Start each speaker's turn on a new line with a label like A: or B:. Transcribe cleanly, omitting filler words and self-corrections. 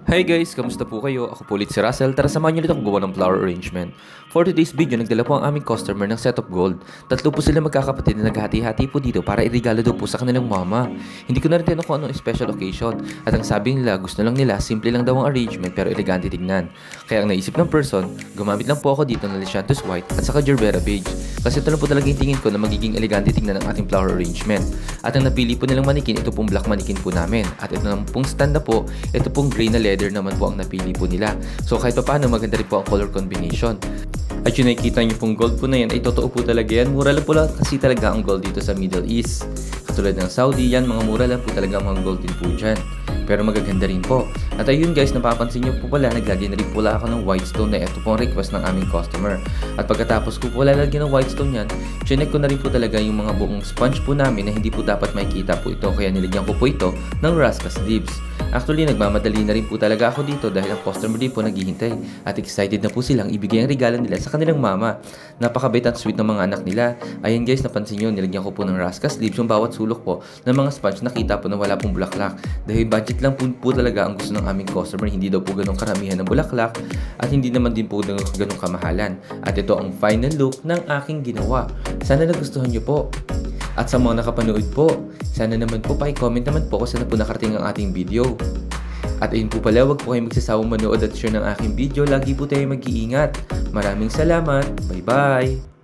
A: Hi guys! Kamusta po kayo? Ako po ulit si Russell. Tara samahan nyo ulit akong gawa ng flower arrangement. For today's video, nagdala po ang aming customer ng set of gold. Tatlo po sila magkakapatid na naghati-hati po dito para irigalo daw po sa kanilang mama. Hindi ko na rin tinanong kung anong special occasion. At ang sabi nila, gusto lang nila, simple lang daw ang arrangement pero elegante tignan. Kaya ang naisip ng person, gumamit lang po ako dito ng Licianthus White at saka Gerbera Beige. Kasi ito lang po talaga yung tingin ko na magiging elegante tignan ang ating flower arrangement. At ang napili po nilang manikin, ito pong black manikin po namin. At ito naman pong stand na po, ito pong gray na leather naman po ang napili po nila. So kahit pa paano maganda rin po ang color combination. At yung nakikita nyo pong gold po na yan ay totoo po talaga yan. Mura lang po lang kasi talaga ang gold dito sa Middle East. Katulad ng Saudi yan, mga mura lang po talaga ang mga gold din po dyan. Pero magaganda rin po. At ayun guys, napapansin nyo po pala, naglagay na rin pula ako ng white stone na ito po ang request ng aming customer. At pagkatapos ko po lalagyan ng white stone yan, chinek ko na rin po talaga yung mga buong sponge po namin na hindi po dapat makikita po ito. Kaya nilagyan ko po ito ng Raskas leaves. Actually, nagmamadali na rin po talaga ako dito dahil ang customer din po naghihintay. At excited na po silang ibigay ang regalo nila sa kanilang mama. Napakabait at sweet ng mga anak nila. Ayan guys, napansin nyo, nilagyan ko po ng Raskas leaves yung bawat sulok po ng mga sponge. Nakita po na wala pong bulaklak. Dahil budget lang po talaga ang gusto ng aming customer. Hindi daw po ganun karamihan ng bulaklak at hindi naman din po ganun kamahalan. At ito ang final look ng aking ginawa. Sana nagustuhan nyo po. At sa mga nakapanood po, sana naman po pa-comment naman po kung saan na po nakarating ang ating video. At ayun po pala, wag po kayong magsasawang manood at share ng aking video. Lagi po tayo mag-iingat. Maraming salamat. Bye-bye!